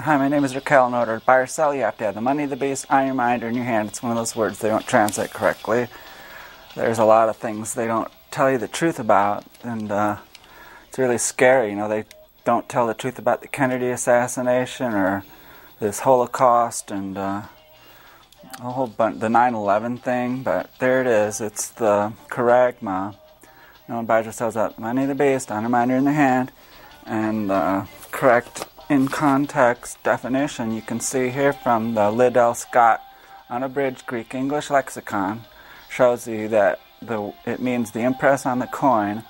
Hi, my name is Raquel. In order to buy or sell, you have to have the money, the base, on your mind, or in your hand. It's one of those words they don't translate correctly. There's a lot of things they don't tell you the truth about, and it's really scary. You know, they don't tell the truth about the Kennedy assassination or this Holocaust and a whole bunch, the 9/11 thing, but there it is. It's the charagma. No one buys or sells out the money, the base, on your mind, or in the hand, and correct in context definition you can see here from the Liddell Scott Unabridged Greek English Lexicon shows you that it means the impress on the coin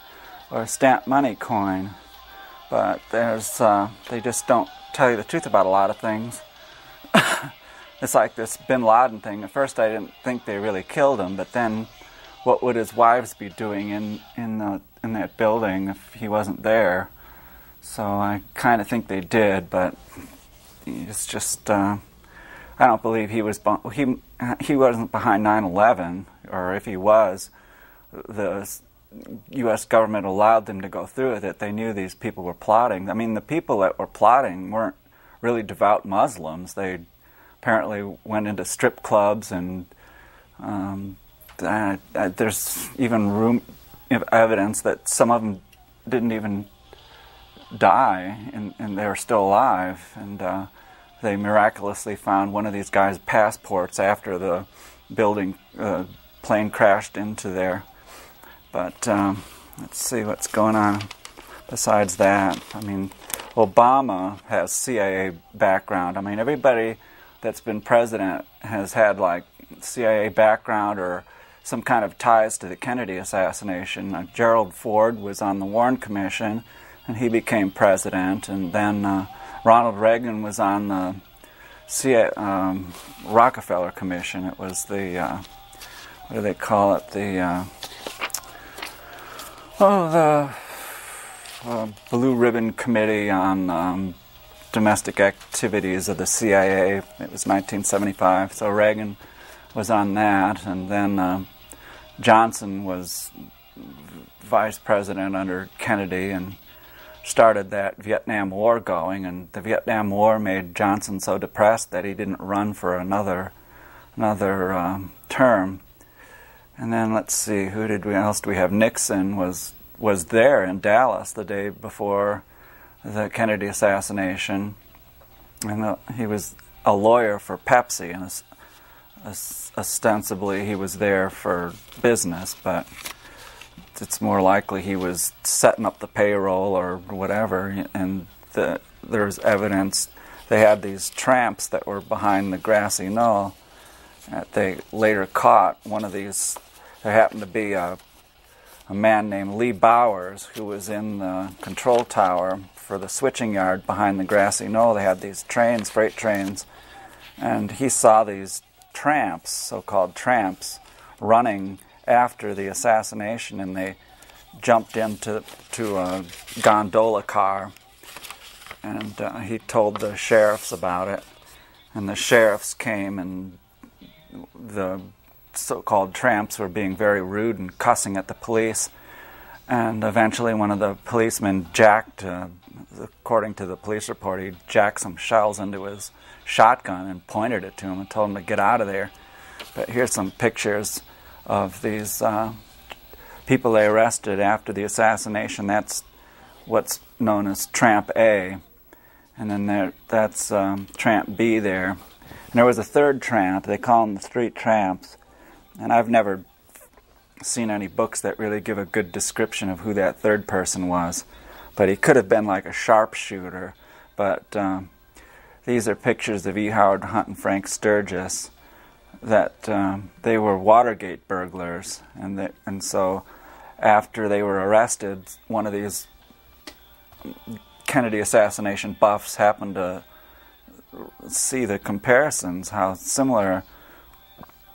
or stamped money coin, but they just don't tell you the truth about a lot of things. It's like this bin Laden thing. At first I didn't think they really killed him, but then what would his wives be doing in that building if he wasn't there? So I kind of think they did, but it's just I don't believe he wasn't behind 9/11, or if he was, the U.S. government allowed them to go through with it. They knew these people were plotting. I mean, the people that were plotting weren't really devout Muslims. They apparently went into strip clubs, and there's even evidence that some of them didn't even die, and they were still alive, and they miraculously found one of these guys' passports after the plane crashed into there. But let's see what's going on besides that. I mean, Obama has CIA background. I mean, everybody that's been president has had like CIA background or some kind of ties to the Kennedy assassination. Gerald Ford was on the Warren Commission, and he became president, and then Ronald Reagan was on the Rockefeller Commission. It was the, what do they call it, the Blue Ribbon Committee on Domestic Activities of the CIA. It was 1975, so Reagan was on that, and then Johnson was vice president under Kennedy, and started that Vietnam War going, and the Vietnam War made Johnson so depressed that he didn't run for another term. And then let's see, who else do we have? Nixon was there in Dallas the day before the Kennedy assassination, and he was a lawyer for Pepsi, and ostensibly he was there for business, but it's more likely he was setting up the payroll or whatever, and there's evidence they had these tramps that were behind the grassy knoll that they later caught. One of these, there happened to be a man named Lee Bowers who was in the control tower for the switching yard behind the grassy knoll. They had these trains, freight trains, and he saw these tramps, so-called tramps, running after the assassination, and they jumped into a gondola car, and he told the sheriffs about it, and the sheriffs came, and the so-called tramps were being very rude and cussing at the police, and eventually one of the policemen jacked, according to the police report, he jacked some shells into his shotgun and pointed it to him and told him to get out of there. But here's some pictures of these people they arrested after the assassination. That's what's known as Tramp A, and then that's Tramp B there. And there was a third tramp. They call them the street tramps, and I've never seen any books that really give a good description of who that third person was, but he could have been like a sharpshooter. But these are pictures of E. Howard Hunt and Frank Sturgis, that they were Watergate burglars, and so after they were arrested, one of these Kennedy assassination buffs happened to see the comparisons, how similar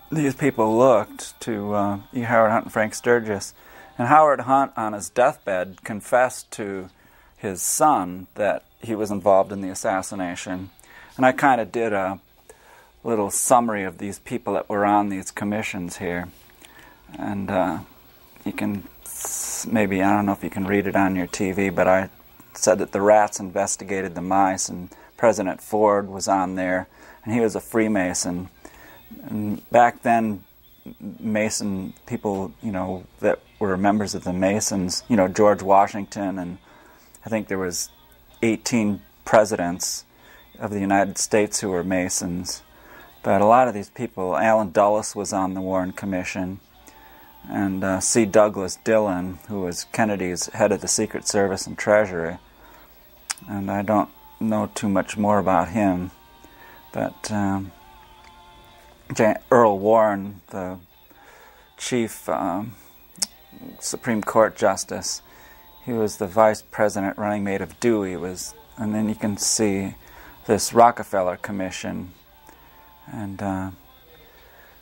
these people looked to E. Howard Hunt and Frank Sturgis. And Howard Hunt, on his deathbed, confessed to his son that he was involved in the assassination. And I kind of did a little summary of these people that were on these commissions here, and you can maybe, I don't know if you can read it on your TV, but I said that the rats investigated the mice and President Ford was on there, and he was a Freemason. And back then, Mason people, that were members of the Masons, George Washington, and I think there was 18 presidents of the United States who were Masons. But a lot of these people, Allen Dulles was on the Warren Commission, and C. Douglas Dillon, who was Kennedy's head of the Secret Service and Treasury. And I don't know too much more about him, but Earl Warren, the chief Supreme Court Justice, he was the vice president running mate of Dewey. And then you can see this Rockefeller Commission, and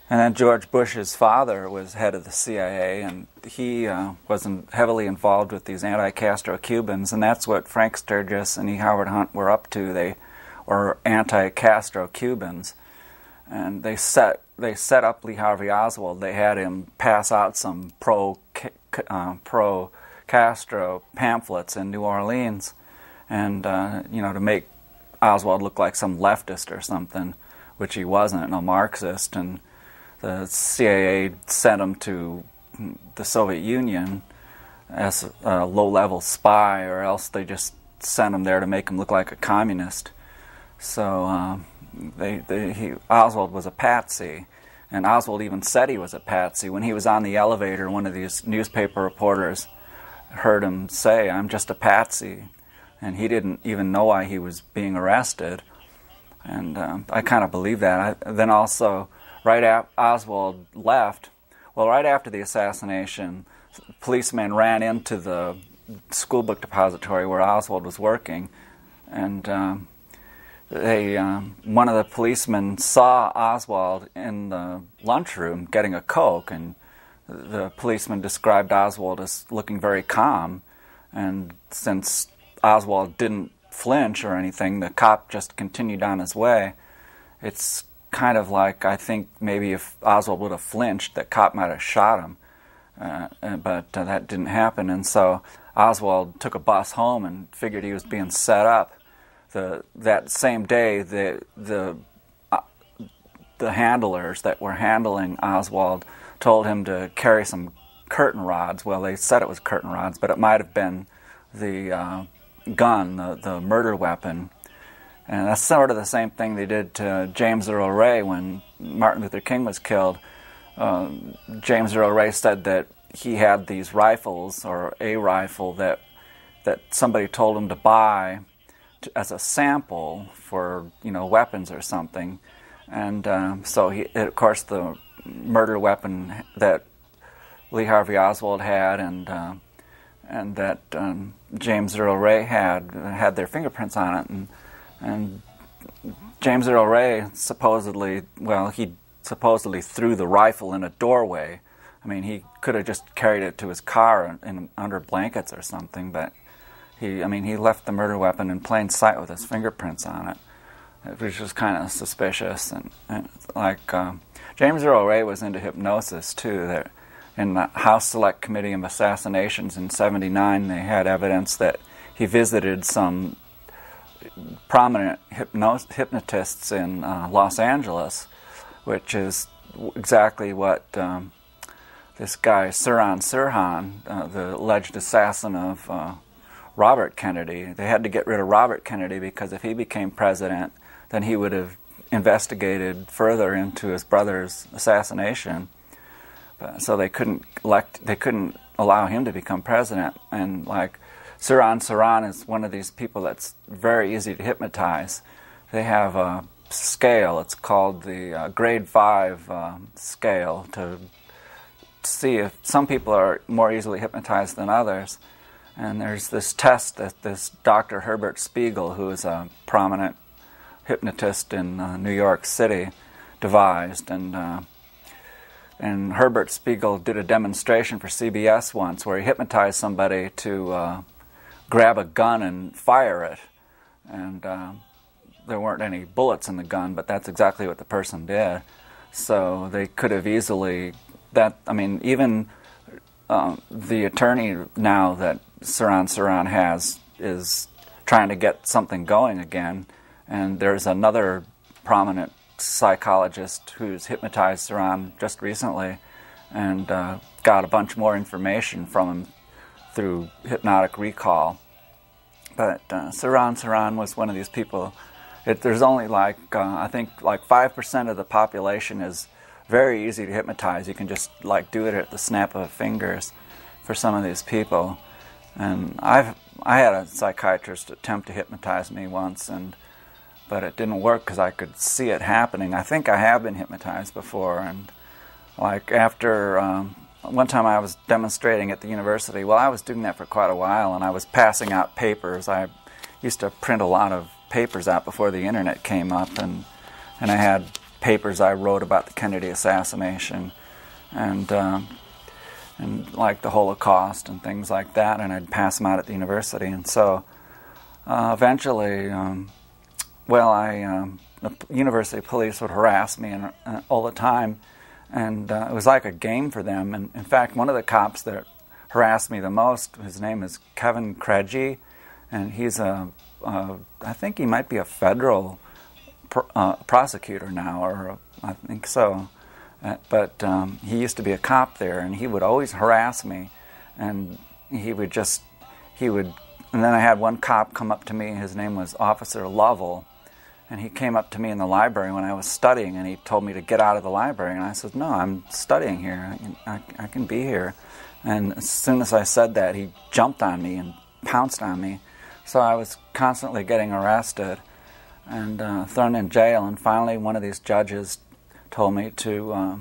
then George Bush's father was head of the CIA, and he was heavily involved with these anti-Castro Cubans, and that's what Frank Sturgis and E. Howard Hunt were up to. They were anti-Castro Cubans, and they set up Lee Harvey Oswald. They had him pass out some pro-Castro pamphlets in New Orleans, and to make Oswald look like some leftist or something, which he wasn't, a Marxist. And the CIA sent him to the Soviet Union as a low-level spy, or else they just sent him there to make him look like a communist. So Oswald was a patsy, and Oswald even said he was a patsy. When he was on the elevator, one of these newspaper reporters heard him say, "I'm just a patsy," and he didn't even know why he was being arrested. And I kind of believe that. Then also, right after Oswald left, right after the assassination, policemen ran into the school book depository where Oswald was working, and one of the policemen saw Oswald in the lunchroom getting a Coke, and the policeman described Oswald as looking very calm, and since Oswald didn't flinch or anything, the cop just continued on his way. It's kind of like, I think maybe if Oswald would have flinched, that cop might have shot him, but that didn't happen, and so Oswald took a bus home and figured he was being set up. That same day, the handlers that were handling Oswald told him to carry some curtain rods. Well, they said it was curtain rods, but it might have been the gun, the murder weapon. And that's sort of the same thing they did to James Earl Ray when Martin Luther King was killed. James Earl Ray said that he had these rifles, or a rifle, that somebody told him to buy as a sample for weapons or something. And so of course the murder weapon that Lee Harvey Oswald had and that James Earl Ray had their fingerprints on it, and James Earl Ray supposedly threw the rifle in a doorway. I mean, he could have just carried it to his car under blankets or something, but he left the murder weapon in plain sight with his fingerprints on it, which was kind of suspicious. And James Earl Ray was into hypnosis too. That in the House Select Committee of Assassinations in '79, they had evidence that he visited some prominent hypnotists in Los Angeles, which is exactly what this guy Sirhan Sirhan, the alleged assassin of Robert Kennedy. They had to get rid of Robert Kennedy because if he became president, then he would have investigated further into his brother's assassination. So they couldn't allow him to become president. And Sirhan Sirhan is one of these people that's very easy to hypnotize. They have a scale. It's called the Grade 5 scale, to see if some people are more easily hypnotized than others. And there's this test that this Dr. Herbert Spiegel, who is a prominent hypnotist in New York City, devised. And Herbert Spiegel did a demonstration for CBS once where he hypnotized somebody to grab a gun and fire it. And there weren't any bullets in the gun, but that's exactly what the person did. So they could have easily... even the attorney now that Sirhan Sirhan has is trying to get something going again, And there's another prominent psychologist who's hypnotized Saran just recently and got a bunch more information from him through hypnotic recall. But Saran was one of these people. There's only I think 5% of the population is very easy to hypnotize. You can just do it at the snap of fingers for some of these people. And I had a psychiatrist attempt to hypnotize me once, but it didn't work because I could see it happening. I think I have been hypnotized before, and after one time I was demonstrating at the university. Well, I was doing that for quite a while, and I was passing out papers. I used to print a lot of papers out before the internet came up, and I had papers I wrote about the Kennedy assassination and the Holocaust and things like that, and I'd pass them out at the university. And so eventually, the university police would harass me all the time, and it was like a game for them. And in fact, one of the cops that harassed me the most, his name is Kevin Craigie, and he's I think he might be a federal prosecutor now, or I think so. But he used to be a cop there, and he would always harass me, and and then I had one cop come up to me. His name was Officer Lovell, and he came up to me in the library when I was studying, and he told me to get out of the library, and I said, no, I'm studying here. I can be here. And as soon as I said that, he jumped on me and pounced on me. So I was constantly getting arrested and thrown in jail, and finally one of these judges told me to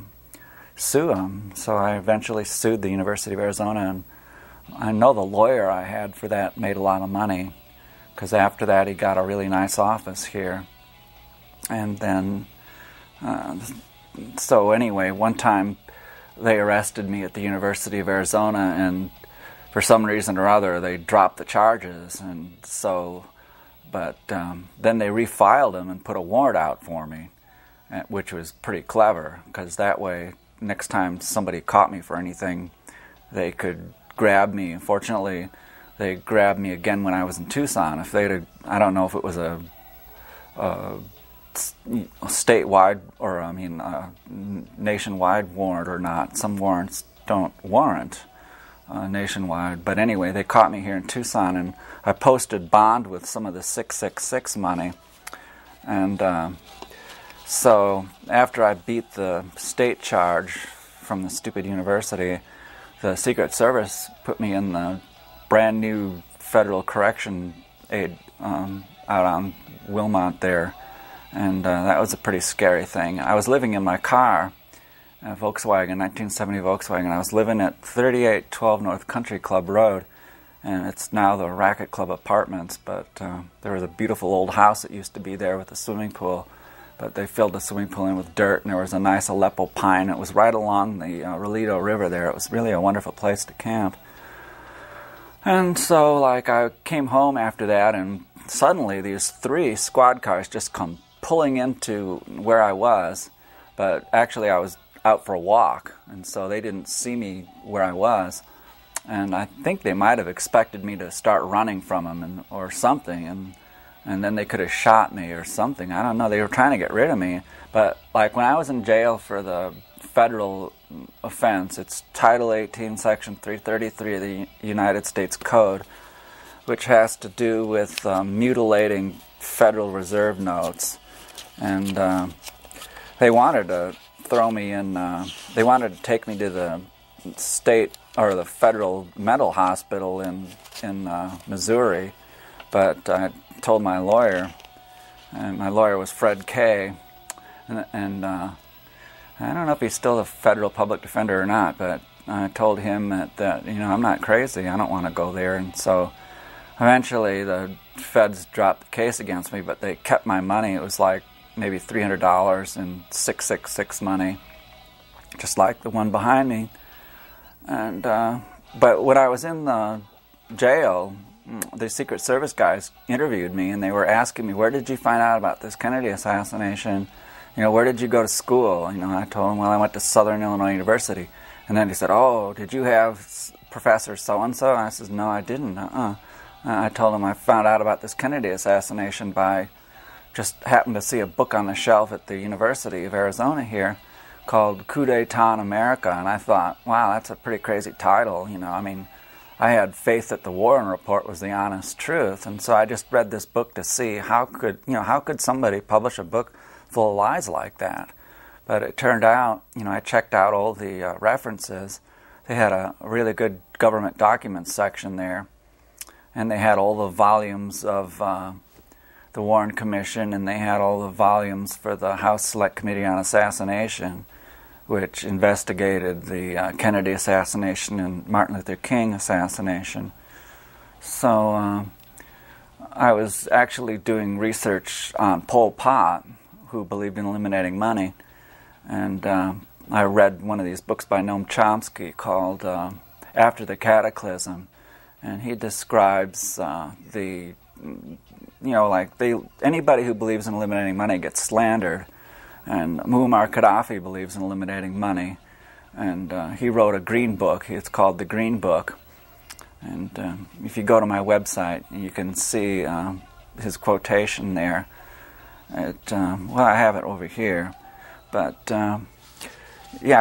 sue him. So I eventually sued the University of Arizona, and I know the lawyer I had for that made a lot of money, because after that he got a really nice office here. And then, so anyway, one time they arrested me at the University of Arizona, and for some reason or other they dropped the charges, and so, but then they refiled them and put a warrant out for me, which was pretty clever, because that way next time somebody caught me for anything, they could grab me. Fortunately, they grabbed me again when I was in Tucson. If they'd, I don't know if it was a statewide or nationwide warrant or not. Some warrants don't warrant nationwide, but anyway, they caught me here in Tucson, and I posted bond with some of the 666 money, and so after I beat the state charge from the stupid university, the Secret Service put me in the brand new federal correction aid out on Wilmont there, and that was a pretty scary thing. I was living in my car, a Volkswagen, 1970 Volkswagen. I was living at 3812 North Country Club Road, and it's now the Racket Club Apartments, but there was a beautiful old house that used to be there with a swimming pool, but they filled the swimming pool in with dirt, and there was a nice Aleppo pine. It was right along the Rolito River there. It was really a wonderful place to camp. And so, I came home after that, and suddenly these 3 squad cars just come pulling into where I was, but actually I was out for a walk, and so they didn't see me where I was, and I think they might have expected me to start running from them or something, and then they could have shot me or something. I don't know. They were trying to get rid of me, but when I was in jail for the federal offense, it's Title 18, Section 333 of the United States Code, which has to do with mutilating Federal Reserve notes, and they wanted to throw me in, they wanted to take me to the state or the federal mental hospital in Missouri, but I told my lawyer, and my lawyer was Fred Kay, and I don't know if he's still a federal public defender or not, but I told him that I'm not crazy, I don't want to go there, and so eventually the feds dropped the case against me, but they kept my money. It was maybe $300 in 666 money, just like the one behind me. And but when I was in the jail, the Secret Service guys interviewed me, and they were asking me, where did you find out about this Kennedy assassination? Where did you go to school? I told them, well, I went to Southern Illinois University. And then he said, oh, did you have Professor so-and-so? And I said, no, I didn't. I told him I found out about this Kennedy assassination by just happened to see a book on the shelf at the University of Arizona here called Coup d'etat in America, and I thought, wow, that's a pretty crazy title. I mean, I had faith that the Warren Report was the honest truth, and so I just read this book to see how could somebody publish a book full of lies like that. But it turned out, I checked out all the references. They had a really good government documents section there, and they had all the volumes of the Warren Commission, and they had all the volumes for the House Select Committee on Assassination, which investigated the Kennedy assassination and Martin Luther King assassination. So I was actually doing research on Pol Pot, who believed in eliminating money, and I read one of these books by Noam Chomsky called After the Cataclysm, and he describes anybody who believes in eliminating money gets slandered, and Muammar Gaddafi believes in eliminating money, and he wrote a green book. It's called The Green Book, and if you go to my website, you can see his quotation there. I have it over here, but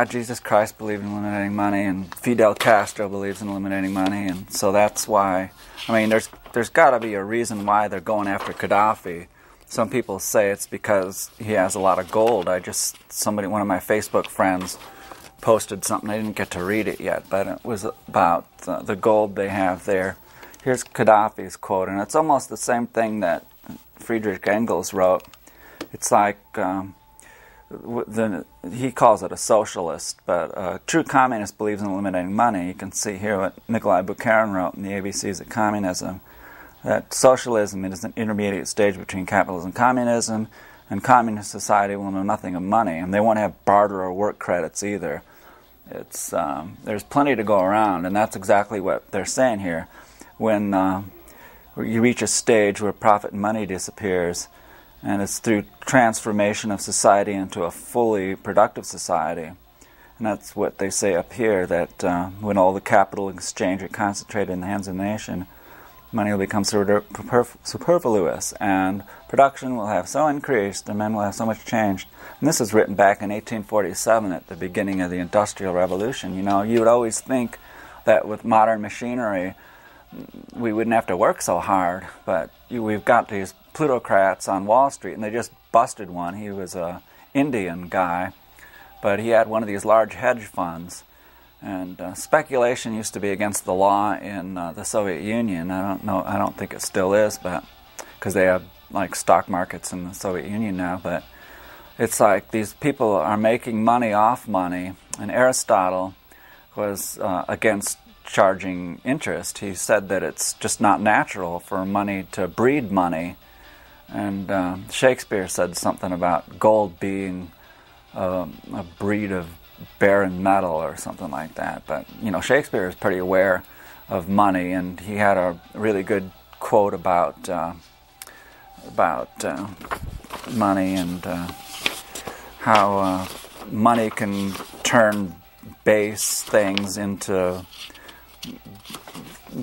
Jesus Christ believed in eliminating money, and Fidel Castro believes in eliminating money, and so that's why. I mean, there's got to be a reason why they're going after Gaddafi. Some people say it's because he has a lot of gold. One of my Facebook friends posted something. I didn't get to read it yet, but it was about the gold they have there. Here's Gaddafi's quote, and it's almost the same thing that Friedrich Engels wrote. It's like he calls it a socialist, but a true communist believes in eliminating money. You can see here what Nikolai Bukharin wrote in the ABCs of Communism, that socialism is an intermediate stage between capitalism and communist society will know nothing of money, and they won't have barter or work credits either. There's plenty to go around, and that's exactly what they're saying here. When you reach a stage where profit and money disappears, and it's through transformation of society into a fully productive society. And that's what they say up here, that when all the capital exchange are concentrated in the hands of the nation, money will become superfluous, and production will have so increased, and men will have so much changed. And this was written back in 1847 at the beginning of the Industrial Revolution. You would always think that with modern machinery, we wouldn't have to work so hard, but we've got these plutocrats on Wall Street, and they just busted one. He was an Indian guy, but he had one of these large hedge funds, and speculation used to be against the law in the Soviet Union. I don't think it still is, but because they have like stock markets in the Soviet Union now, but it's like these people are making money off money, and Aristotle was against charging interest. He said that it's just not natural for money to breed money, and Shakespeare said something about gold being a breed of barren metal or something like that. But Shakespeare is pretty aware of money, and he had a really good quote about money and how money can turn base things into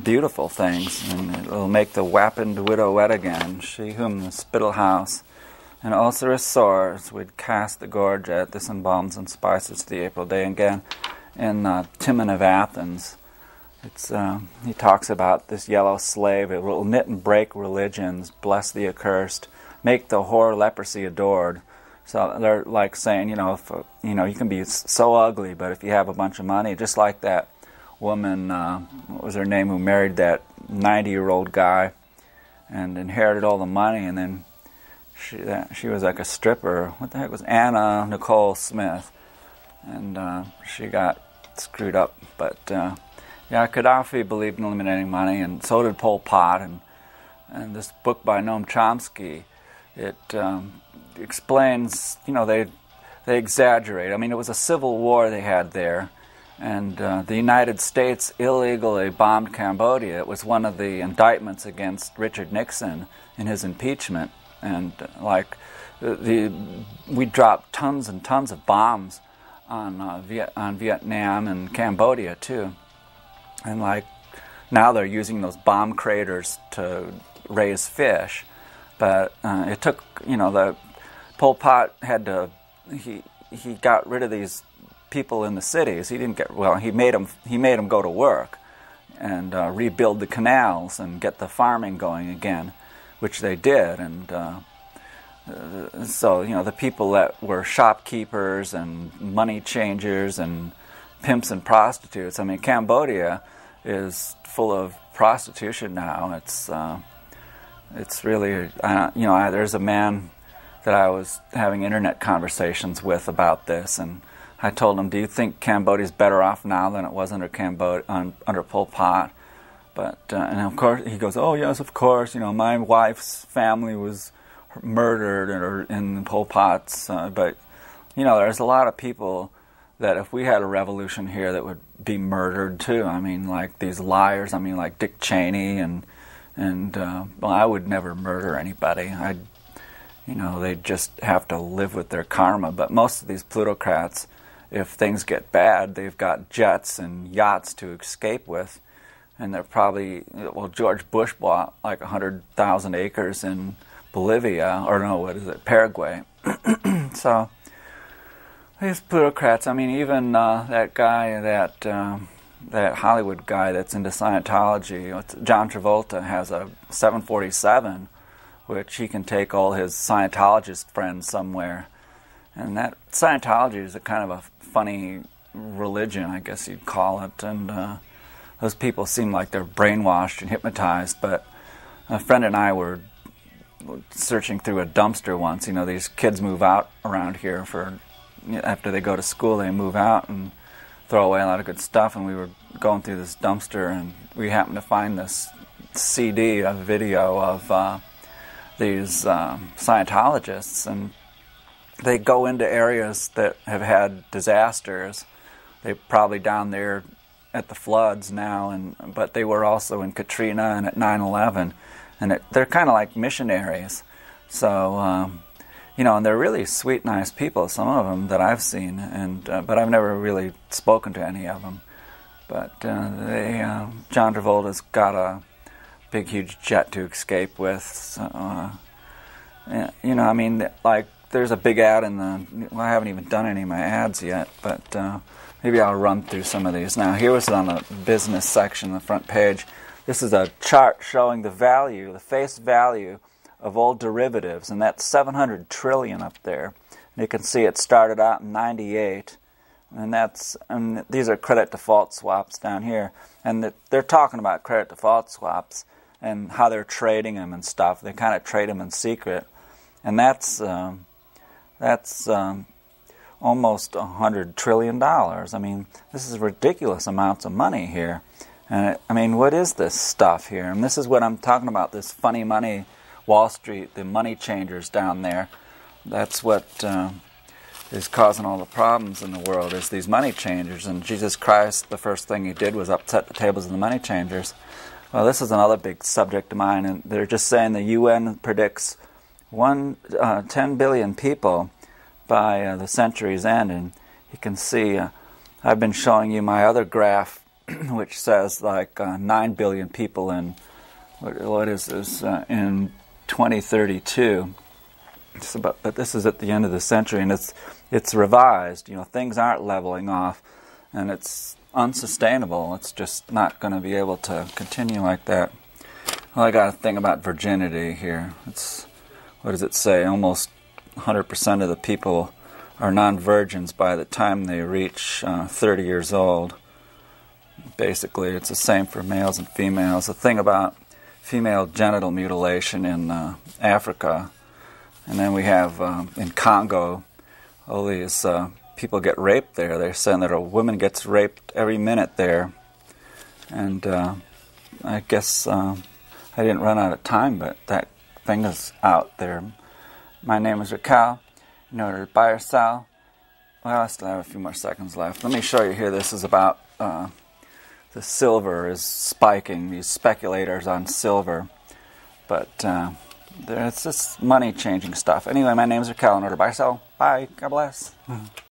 beautiful things, and it will make the wappined widow wet again, she whom the spittle house and ulcerous sores would cast the gorge at. This embalms and spices the April day. Again, in Timon of Athens, he talks about this yellow slave. It will knit and break religions, bless the accursed, make the whore leprosy adored. So they're like saying, if you can be so ugly, but if you have a bunch of money, just like that woman, what was her name, who married that 90-year-old guy and inherited all the money, and then she was like a stripper. What the heck was Anna Nicole Smith? And she got screwed up. But Gaddafi believed in eliminating money, and so did Pol Pot. And this book by Noam Chomsky, it explains, they exaggerate. I mean, it was a civil war they had there, and the United States illegally bombed Cambodia. It was one of the indictments against Richard Nixon in his impeachment. And we dropped tons and tons of bombs on Vietnam and Cambodia too. And now they're using those bomb craters to raise fish. But it took, the Pol Pot had to, he got rid of these people in the cities. He didn't get, well, he made them go to work and rebuild the canals and get the farming going again, which they did. And so, the people that were shopkeepers and money changers and pimps and prostitutes. I mean, Cambodia is full of prostitution now. It's really, there's a man that I was having internet conversations with about this, and I told him, "Do you think Cambodia's better off now than it was under under Pol Pot?" But and of course he goes, "Oh yes, of course. My wife's family was murdered in Pol Pot's." But there's a lot of people that if we had a revolution here that would be murdered too. I mean, like these liars. I mean, like Dick Cheney and well, I would never murder anybody. They'd just have to live with their karma. But most of these plutocrats, if things get bad, they've got jets and yachts to escape with. And they're probably, well, George Bush bought like 100,000 acres in Bolivia, or no, what is it, Paraguay. So these plutocrats, I mean, even that guy, that Hollywood guy that's into Scientology, John Travolta, has a 747, which he can take all his Scientologist friends somewhere. And that Scientology is a kind of a funny religion, I guess you'd call it. And those people seem like they're brainwashed and hypnotized. But a friend and I were searching through a dumpster once. These kids move out around here after they go to school, they move out and throw away a lot of good stuff. And we were going through this dumpster, and we happened to find this CD, a video of these Scientologists, and they go into areas that have had disasters. They're probably down there at the floods now, but they were also in Katrina and at 9/11, and they're kind of like missionaries. So, and they're really sweet, nice people, some of them that I've seen, but I've never really spoken to any of them. But John Travolta's got a big, huge jet to escape with. So, I mean, like, there's a big ad I haven't even done any of my ads yet, but maybe I'll run through some of these. Now, here was on the business section, the front page. This is a chart showing the face value of all derivatives, and that's 700 trillion up there. And you can see it started out in 98, and these are credit default swaps down here, and they're talking about credit default swaps and how they're trading them and stuff. They kind of trade them in secret, and that's almost $100 trillion. I mean, this is ridiculous amounts of money here. And I mean, what is this stuff here? And this is what I'm talking about, this funny money, Wall Street, the money changers down there. That's what is causing all the problems in the world, is these money changers. And Jesus Christ, the first thing he did was upset the tables of the money changers. Well, this is another big subject of mine, and they're just saying the UN predicts 10 billion people by the century's end. And you can see, I've been showing you my other graph, which says like 9 billion people in, what is this, in 2032. But this is at the end of the century, and it's revised. Things aren't leveling off, and it's unsustainable. It's just not going to be able to continue like that. Well, I got a thing about virginity here. What does it say? Almost 100% of the people are non-virgins by the time they reach 30 years old. Basically, it's the same for males and females. The thing about female genital mutilation in Africa, and then we have in Congo, all these people get raped there. They're saying that a woman gets raped every minute there. And I guess I didn't run out of time, but that thing is out there. My name is Raquel. In order to buy or sell, well, I still have a few more seconds left. Let me show you here. This is about the silver is spiking, these speculators on silver. But it's just money-changing stuff. Anyway, my name is Raquel. In order to buy or sell, bye. God bless.